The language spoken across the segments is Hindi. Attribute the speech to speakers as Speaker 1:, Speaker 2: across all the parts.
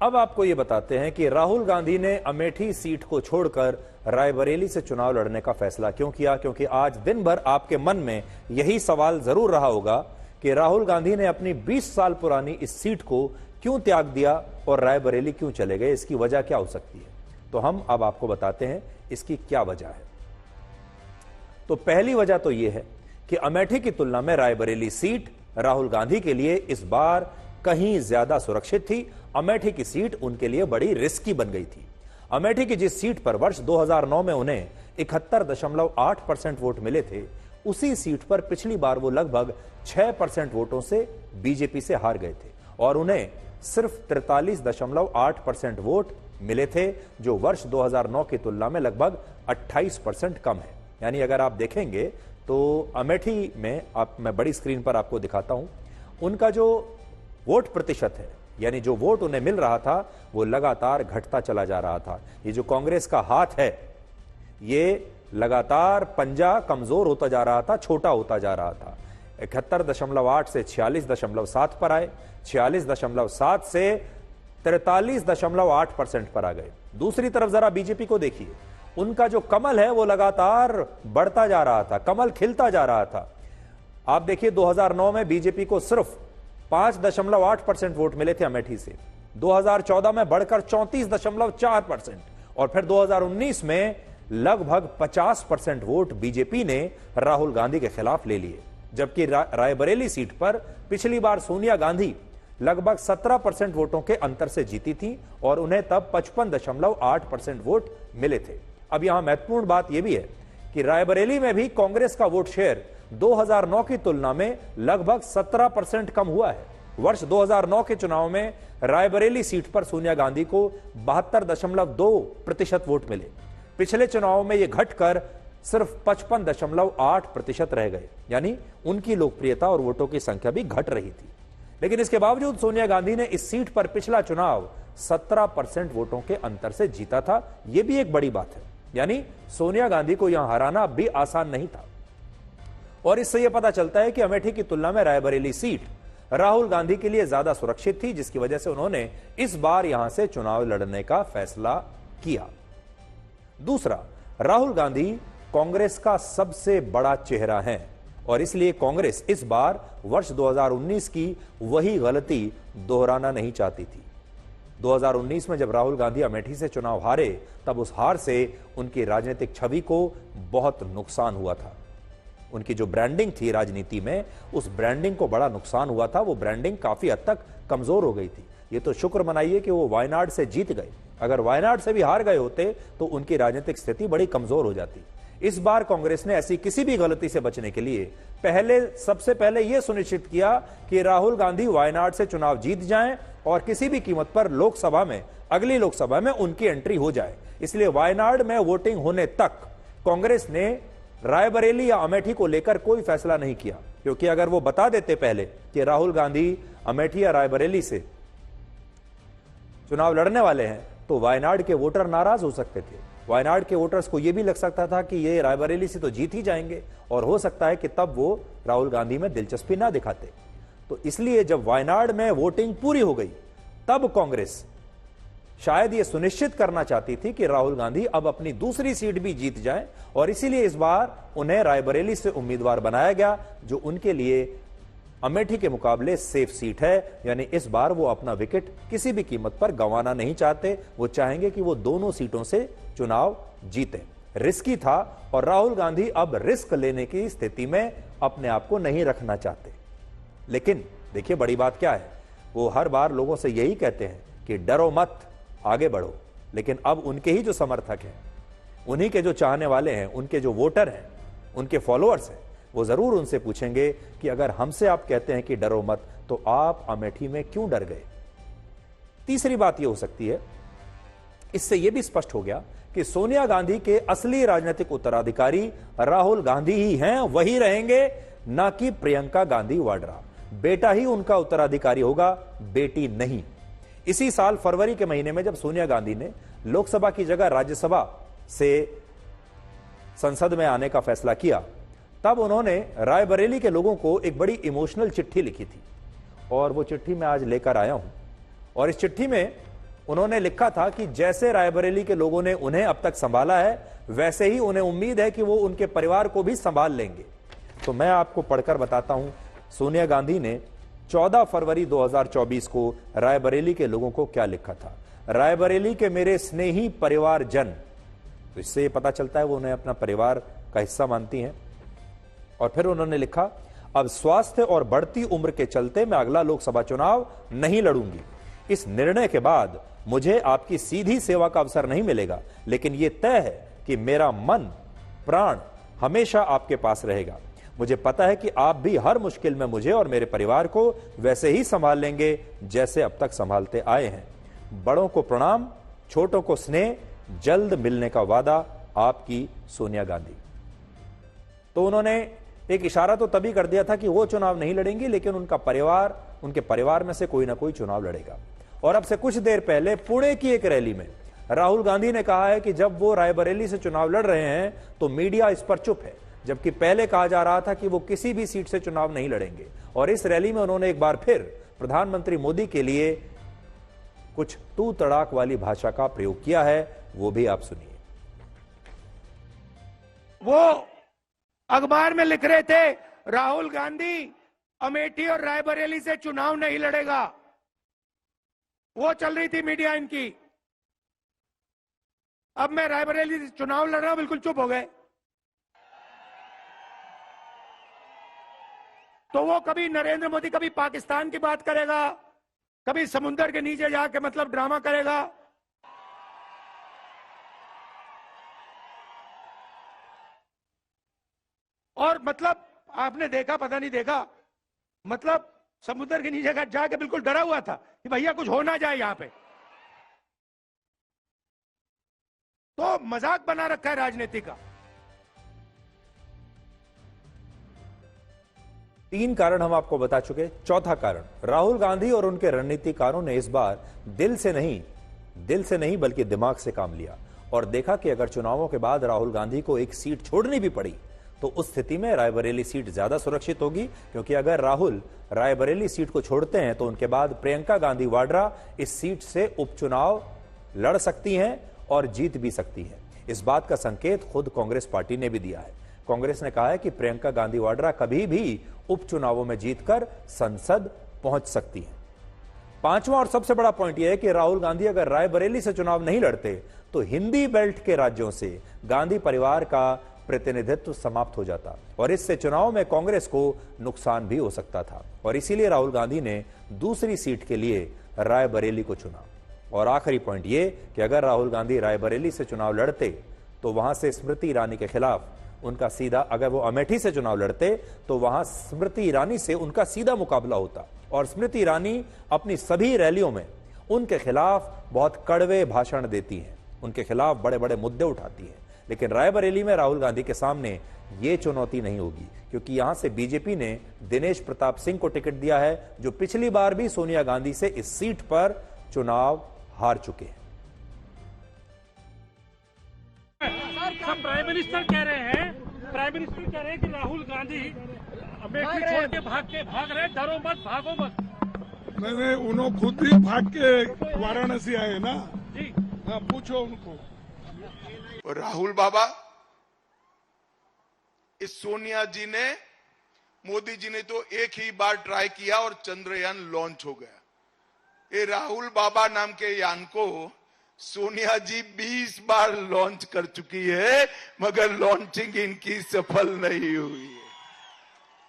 Speaker 1: अब आपको ये बताते हैं कि राहुल गांधी ने अमेठी सीट को छोड़कर रायबरेली से चुनाव लड़ने का फैसला क्यों किया। क्योंकि आज दिन भर आपके मन में यही सवाल जरूर रहा होगा कि राहुल गांधी ने अपनी 20 साल पुरानी इस सीट को क्यों त्याग दिया और रायबरेली क्यों चले गए, इसकी वजह क्या हो सकती है। तो हम अब आपको बताते हैं इसकी क्या वजह है। तो पहली वजह तो यह है कि अमेठी की तुलना में रायबरेली सीट राहुल गांधी के लिए इस बार कहीं ज्यादा सुरक्षित थी। अमेठी की सीट उनके लिए बड़ी रिस्की बन गई थी। अमेठी की जिस सीट पर वर्ष 2009 में उन्हें 71.8% वोट मिले थे, उसी सीट पर पिछली बार वो लगभग 6% वोटों से बीजेपी से हार गए थे और उन्हें सिर्फ 43.8% वोट मिले थे, जो वर्ष 2009 की तुलना में लगभग 28% कम है। यानी अगर आप देखेंगे तो अमेठी में, मैं बड़ी स्क्रीन पर आपको दिखाता हूं, उनका जो वोट प्रतिशत है, यानी जो वोट उन्हें मिल रहा था, वो लगातार घटता चला जा रहा था। ये जो कांग्रेस का हाथ है, ये लगातार पंजा कमजोर होता जा रहा था, छोटा होता जा रहा था। 71.8 से 46.7 पर आए, 46.7 से 43.8% पर आ गए। दूसरी तरफ जरा बीजेपी को देखिए, उनका जो कमल है वो लगातार बढ़ता जा रहा था, कमल खिलता जा रहा था। आप देखिए 2009 में बीजेपी को सिर्फ 5.8% वोट मिले थे अमेठी से, 2014 में बढ़कर 34.4% और फिर 2019 में लगभग 50% वोट बीजेपी ने राहुल गांधी के खिलाफ ले लिए। जबकि रायबरेली सीट पर पिछली बार सोनिया गांधी लगभग 17% वोटों के अंतर से जीती थी और उन्हें तब 55.8% वोट मिले थे। अब यहां महत्वपूर्ण बात यह भी है कि रायबरेली में भी कांग्रेस का वोट शेयर 2009 की तुलना में लगभग 17% कम हुआ है। वर्ष 2009 के चुनाव में रायबरेली सीट पर सोनिया गांधी को 72.2% वोट मिले। पिछले चुनाव में यह घटकर सिर्फ 55.8% रह गए, यानी उनकी लोकप्रियता और वोटों की संख्या भी घट रही थी। लेकिन इसके बावजूद सोनिया गांधी ने इस सीट पर पिछला चुनाव 17% वोटों के अंतर से जीता था। यह भी एक बड़ी बात है, यानी सोनिया गांधी को यहां हराना भी आसान नहीं था। और इससे यह पता चलता है कि अमेठी की तुलना में रायबरेली सीट राहुल गांधी के लिए ज्यादा सुरक्षित थी, जिसकी वजह से उन्होंने इस बार यहां से चुनाव लड़ने का फैसला किया। दूसरा, राहुल गांधी कांग्रेस का सबसे बड़ा चेहरा है और इसलिए कांग्रेस इस बार वर्ष 2019 की वही गलती दोहराना नहीं चाहती थी। 2019 में जब राहुल गांधी अमेठी से चुनाव हारे, तब उस हार से उनकी राजनीतिक छवि को बहुत नुकसान हुआ था। उनकी जो ब्रांडिंग थी राजनीति में, उस ब्रांडिंग को बड़ा नुकसान हुआ था। वो ब्रांडिंग काफी हद तक कमजोर हो गई थी। ये तो शुक्र मनाइए कि वो वायनाड से जीत गए। अगर वायनाड से भी हार गए होते तो उनकी राजनीतिक स्थिति बड़ी कमजोर हो जाती। इस बार कांग्रेस ने ऐसी किसी भी गलती से बचने के लिए सबसे पहले यह सुनिश्चित किया कि राहुल गांधी वायनाड से चुनाव जीत जाएं और किसी भी कीमत पर लोकसभा में, अगली लोकसभा में उनकी एंट्री हो जाए। इसलिए वायनाड में वोटिंग होने तक कांग्रेस ने रायबरेली या अमेठी को लेकर कोई फैसला नहीं किया, क्योंकि अगर वो बता देते पहले कि राहुल गांधी अमेठी या रायबरेली से चुनाव लड़ने वाले हैं, तो वायनाड के वोटर नाराज हो सकते थे। वायनाड के वोटर्स को यह भी लग सकता था कि ये रायबरेली से तो जीत ही जाएंगे और हो सकता है कि तब वो राहुल गांधी में दिलचस्पी ना दिखाते। तो इसलिए जब वायनाड में वोटिंग पूरी हो गई, तब कांग्रेस शायद यह सुनिश्चित करना चाहती थी कि राहुल गांधी अब अपनी दूसरी सीट भी जीत जाएं और इसीलिए इस बार उन्हें रायबरेली से उम्मीदवार बनाया गया, जो उनके लिए अमेठी के मुकाबले सेफ सीट है। यानी इस बार वो अपना विकेट किसी भी कीमत पर गंवाना नहीं चाहते। वो चाहेंगे कि वो दोनों सीटों से चुनाव जीते। रिस्की था और राहुल गांधी अब रिस्क लेने की स्थिति में अपने आप को नहीं रखना चाहते। लेकिन देखिए बड़ी बात क्या है, वो हर बार लोगों से यही कहते हैं कि डरो मत, आगे बढ़ो। लेकिन अब उनके ही जो समर्थक हैं, उन्हीं के जो चाहने वाले हैं, उनके जो वोटर हैं, उनके फॉलोअर्स हैं, वो जरूर उनसे पूछेंगे कि अगर हमसे आप कहते हैं कि डरो मत, तो आप अमेठी में क्यों डर गए। तीसरी बात यह हो सकती है, इससे यह भी स्पष्ट हो गया कि सोनिया गांधी के असली राजनीतिक उत्तराधिकारी राहुल गांधी ही हैं, वही रहेंगे, ना कि प्रियंका गांधी वाड्रा। बेटा ही उनका उत्तराधिकारी होगा, बेटी नहीं। इसी साल फरवरी के महीने में जब सोनिया गांधी ने लोकसभा की जगह राज्यसभा से संसद में आने का फैसला किया, तब उन्होंने रायबरेली के लोगों को एक बड़ी इमोशनल चिट्ठी लिखी थी और वो चिट्ठी मैं आज लेकर आया हूं। और इस चिट्ठी में उन्होंने लिखा था कि जैसे रायबरेली के लोगों ने उन्हें अब तक संभाला है, वैसे ही उन्हें उम्मीद है कि वो उनके परिवार को भी संभाल लेंगे। तो मैं आपको पढ़कर बताता हूं सोनिया गांधी ने 14 फरवरी 2024 को रायबरेली के लोगों को क्या लिखा था। रायबरेली के मेरे स्नेही परिवारजन, तो इससे ये पता चलता है वो उन्हें अपना परिवार का हिस्सा मानती हैं। और फिर उन्होंने लिखा, अब स्वास्थ्य और बढ़ती उम्र के चलते मैं अगला लोकसभा चुनाव नहीं लड़ूंगी। इस निर्णय के बाद मुझे आपकी सीधी सेवा का अवसर नहीं मिलेगा, लेकिन यह तय है कि मेरा मन प्राण हमेशा आपके पास रहेगा। मुझे पता है कि आप भी हर मुश्किल में मुझे और मेरे परिवार को वैसे ही संभाल लेंगे जैसे अब तक संभालते आए हैं। बड़ों को प्रणाम, छोटों को स्नेह, जल्द मिलने का वादा, आपकी सोनिया गांधी। तो उन्होंने एक इशारा तो तभी कर दिया था कि वो चुनाव नहीं लड़ेंगी, लेकिन उनका परिवार, उनके परिवार में से कोई ना कोई चुनाव लड़ेगा। और अब से कुछ देर पहले पुणे की एक रैली में राहुल गांधी ने कहा है कि जब वो रायबरेली से चुनाव लड़ रहे हैं तो मीडिया इस पर चुप है, जबकि पहले कहा जा रहा था कि वो किसी भी सीट से चुनाव नहीं लड़ेंगे। और इस रैली में उन्होंने एक बार फिर प्रधानमंत्री मोदी के लिए कुछ तू तड़ाक वाली भाषा का प्रयोग किया है, वो भी आप सुनिए।
Speaker 2: वो अखबार में लिख रहे थे राहुल गांधी अमेठी और रायबरेली से चुनाव नहीं लड़ेगा, वो चल रही थी मीडिया इनकी। अब मैं रायबरेली से चुनाव लड़ रहा हूं, बिल्कुल चुप हो गए। तो वो कभी नरेंद्र मोदी, कभी पाकिस्तान की बात करेगा, कभी समुद्र के नीचे जाके मतलब ड्रामा करेगा। और मतलब आपने देखा, पता नहीं देखा, मतलब समुद्र के नीचे जाके बिल्कुल डरा हुआ था कि भैया कुछ हो ना जाए यहां पे। तो मजाक बना रखा है राजनीति का।
Speaker 1: 3 कारण हम आपको बता चुके। चौथा कारण, राहुल गांधी और उनके रणनीतिकारों ने इस बार दिल से नहीं बल्कि दिमाग से काम लिया और देखा कि अगर चुनावों के बाद राहुल गांधी को एक सीट छोड़नी भी पड़ी तो उस स्थिति में रायबरेली सीट ज्यादा सुरक्षित होगी, क्योंकि अगर राहुल रायबरेली सीट को छोड़ते हैं तो उनके बाद प्रियंका गांधी वाड्रा इस सीट से उपचुनाव लड़ सकती हैं और जीत भी सकती है। इस बात का संकेत खुद कांग्रेस पार्टी ने भी दिया है। कांग्रेस ने कहा है कि प्रियंका गांधी वाड्रा कभी भी उपचुनावों में जीतकर संसद पहुंच सकती है। पांचवा और सबसे बड़ा पॉइंट यह है कि राहुल गांधी अगर रायबरेली से चुनाव नहीं लड़ते तो हिंदी बेल्ट के राज्यों से गांधी परिवार का प्रतिनिधित्व समाप्त हो जाता और इससे चुनाव में कांग्रेस को नुकसान भी हो सकता था। और इसीलिए राहुल गांधी ने दूसरी सीट के लिए रायबरेली को चुना। और आखिरी पॉइंट ये कि अगर राहुल गांधी रायबरेली से चुनाव लड़ते तो वहां से स्मृति ईरानी के खिलाफ उनका सीधा, अगर वो अमेठी से चुनाव लड़ते तो वहां स्मृति ईरानी से उनका सीधा मुकाबला होता और स्मृति ईरानी अपनी सभी रैलियों में उनके खिलाफ बहुत कड़वे भाषण देती हैं, उनके खिलाफ बड़े बड़े मुद्दे उठाती हैं। लेकिन रायबरेली में राहुल गांधी के सामने ये चुनौती नहीं होगी, क्योंकि यहां से बीजेपी ने दिनेश प्रताप सिंह को टिकट दिया है, जो पिछली बार भी सोनिया गांधी से इस सीट पर चुनाव हार चुके हैं।
Speaker 3: सब प्राइम मिनिस्टर कह रहे हैं कि राहुल गांधी अमेठी छोड़ के भाग रहे, डरो मत, भागो मत।
Speaker 4: नहीं, उन्होंने खुद ही भाग के वाराणसी आए ना जी। हाँ, पूछो उनको।
Speaker 5: राहुल बाबा, इस सोनिया जी ने, मोदी जी ने तो एक ही बार ट्राई किया और चंद्रयान लॉन्च हो गया। ये राहुल बाबा नाम के यान को सोनिया जी 20 बार लॉन्च कर चुकी है, मगर लॉन्चिंग इनकी सफल नहीं हुई है।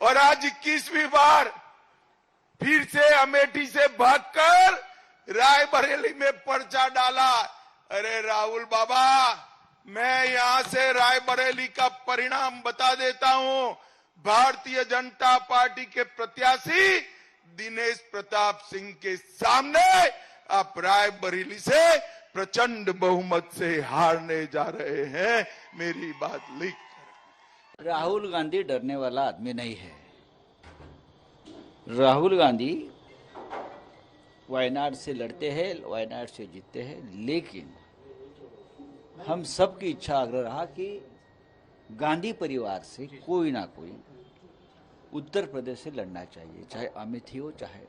Speaker 5: और आज 21वीं बार फिर से अमेठी से भागकर रायबरेली में पर्चा डाला। अरे राहुल बाबा, मैं यहां से रायबरेली का परिणाम बता देता हूं। भारतीय जनता पार्टी के प्रत्याशी दिनेश प्रताप सिंह के सामने आप रायबरेली से प्रचंड बहुमत से हारने जा रहे हैं। मेरी बात लिख कर।
Speaker 6: राहुल गांधी डरने वाला आदमी नहीं है। राहुल गांधी वायनाड से लड़ते हैं, वायनाड से जीतते हैं, लेकिन हम सबकी इच्छा आग्रह रहा कि गांधी परिवार से कोई ना कोई उत्तर प्रदेश से लड़ना चाहिए, चाहे अमेठी हो चाहे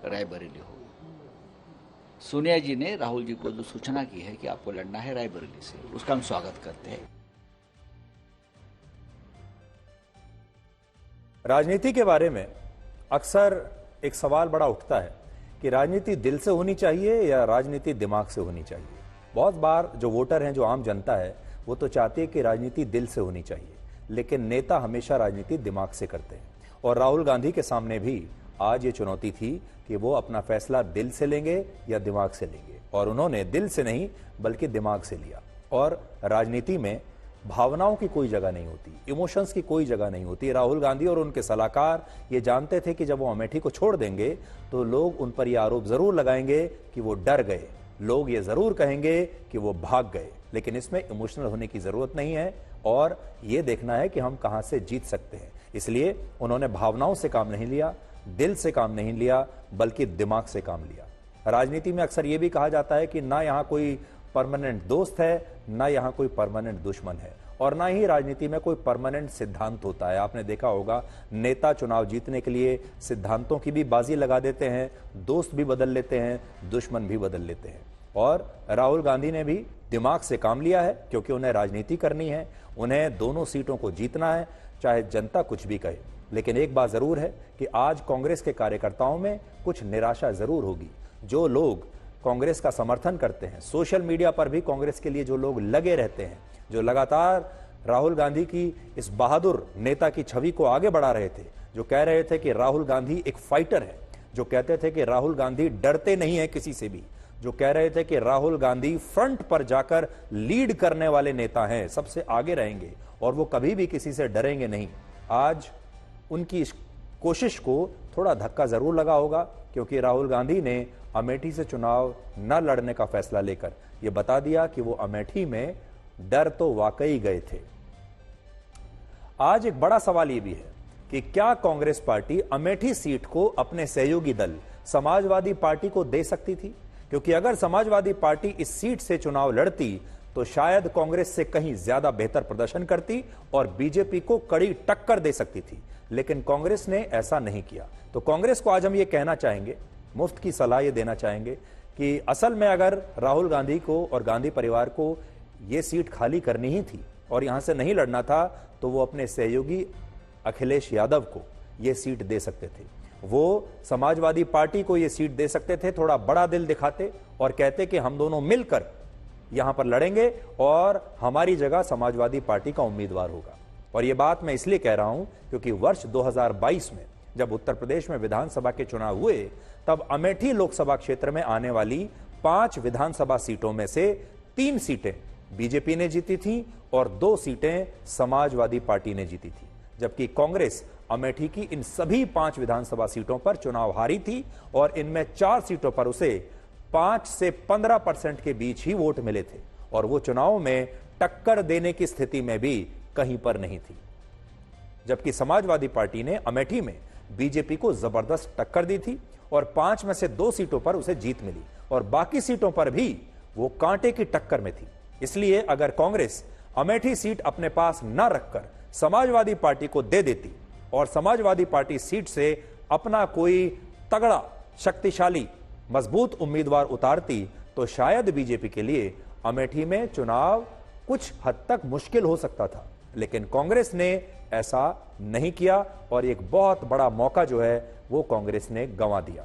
Speaker 6: रायबरेली हो। सोनिया जी ने राहुल जी को जो सूचना की है कि आपको लड़ना है रायबरेली से, उसका हम स्वागत करते हैं।
Speaker 1: राजनीति के बारे में अक्सर एक सवाल बड़ा उठता है कि राजनीति दिल से होनी चाहिए या राजनीति दिमाग से होनी चाहिए। बहुत बार जो वोटर हैं, जो आम जनता है, वो तो चाहती है कि राजनीति दिल से होनी चाहिए, लेकिन नेता हमेशा राजनीति दिमाग से करते हैं। और राहुल गांधी के सामने भी आज ये चुनौती थी कि वो अपना फैसला दिल से लेंगे या दिमाग से लेंगे, और उन्होंने दिल से नहीं बल्कि दिमाग से लिया। और राजनीति में भावनाओं की कोई जगह नहीं होती, इमोशंस की कोई जगह नहीं होती। राहुल गांधी और उनके सलाहकार ये जानते थे कि जब वो अमेठी को छोड़ देंगे तो लोग उन पर यह आरोप जरूर लगाएंगे कि वो डर गए, लोग ये जरूर कहेंगे कि वो भाग गए, लेकिन इसमें इमोशनल होने की जरूरत नहीं है और ये देखना है कि हम कहां से जीत सकते हैं। इसलिए उन्होंने भावनाओं से काम नहीं लिया, दिल से काम नहीं लिया, बल्कि दिमाग से काम लिया। राजनीति में अक्सर यह भी कहा जाता है कि ना यहां कोई परमानेंट दोस्त है, ना यहां कोई परमानेंट दुश्मन है, और ना ही राजनीति में कोई परमानेंट सिद्धांत होता है। आपने देखा होगा, नेता चुनाव जीतने के लिए सिद्धांतों की भी बाजी लगा देते हैं, दोस्त भी बदल लेते हैं, दुश्मन भी बदल लेते हैं। और राहुल गांधी ने भी दिमाग से काम लिया है, क्योंकि उन्हें राजनीति करनी है, उन्हें दोनों सीटों को जीतना है, चाहे जनता कुछ भी कहे। लेकिन एक बात जरूर है कि आज कांग्रेस के कार्यकर्ताओं में कुछ निराशा जरूर होगी। जो लोग कांग्रेस का समर्थन करते हैं, सोशल मीडिया पर भी कांग्रेस के लिए जो लोग लगे रहते हैं, जो लगातार राहुल गांधी की इस बहादुर नेता की छवि को आगे बढ़ा रहे थे, जो कह रहे थे कि राहुल गांधी एक फाइटर है, जो कहते थे कि राहुल गांधी डरते नहीं है किसी से भी, जो कह रहे थे कि राहुल गांधी फ्रंट पर जाकर लीड करने वाले नेता हैं, सबसे आगे रहेंगे और वो कभी भी किसी से डरेंगे नहीं, आज उनकी इस कोशिश को थोड़ा धक्का जरूर लगा होगा, क्योंकि राहुल गांधी ने अमेठी से चुनाव न लड़ने का फैसला लेकर यह बता दिया कि वो अमेठी में डर तो वाकई गए थे। आज एक बड़ा सवाल यह भी है कि क्या कांग्रेस पार्टी अमेठी सीट को अपने सहयोगी दल समाजवादी पार्टी को दे सकती थी? क्योंकि अगर समाजवादी पार्टी इस सीट से चुनाव लड़ती तो शायद कांग्रेस से कहीं ज्यादा बेहतर प्रदर्शन करती और बीजेपी को कड़ी टक्कर दे सकती थी, लेकिन कांग्रेस ने ऐसा नहीं किया। तो कांग्रेस को आज हम ये कहना चाहेंगे, मुफ्त की सलाह ये देना चाहेंगे कि असल में अगर राहुल गांधी को और गांधी परिवार को ये सीट खाली करनी ही थी और यहां से नहीं लड़ना था, तो वो अपने सहयोगी अखिलेश यादव को ये सीट दे सकते थे। वो समाजवादी पार्टी को ये सीट दे सकते थे, थोड़ा बड़ा दिल दिखाते और कहते कि हम दोनों मिलकर यहां पर लड़ेंगे और हमारी जगह समाजवादी पार्टी का उम्मीदवार होगा। और यह बात मैं इसलिए कह रहा हूं क्योंकि वर्ष 2022 में जब उत्तर प्रदेश में विधानसभा के चुनाव हुए, तब अमेठी लोकसभा क्षेत्र में आने वाली 5 विधानसभा सीटों में से 3 सीटें बीजेपी ने जीती थी और 2 सीटें समाजवादी पार्टी ने जीती थी, जबकि कांग्रेस अमेठी की इन सभी 5 विधानसभा सीटों पर चुनाव हारी थी और इनमें 4 सीटों पर उसे 5 से 15% के बीच ही वोट मिले थे और वो चुनाव में टक्कर देने की स्थिति में भी कहीं पर नहीं थी। जबकि समाजवादी पार्टी ने अमेठी में बीजेपी को जबरदस्त टक्कर दी थी और 5 में से 2 सीटों पर उसे जीत मिली और बाकी सीटों पर भी वो कांटे की टक्कर में थी। इसलिए अगर कांग्रेस अमेठी सीट अपने पास न रखकर समाजवादी पार्टी को दे देती और समाजवादी पार्टी सीट से अपना कोई तगड़ा, शक्तिशाली, मजबूत उम्मीदवार उतारती, तो शायद बीजेपी के लिए अमेठी में चुनाव कुछ हद तक मुश्किल हो सकता था। लेकिन कांग्रेस ने ऐसा नहीं किया और एक बहुत बड़ा मौका जो है वो कांग्रेस ने गंवा दिया।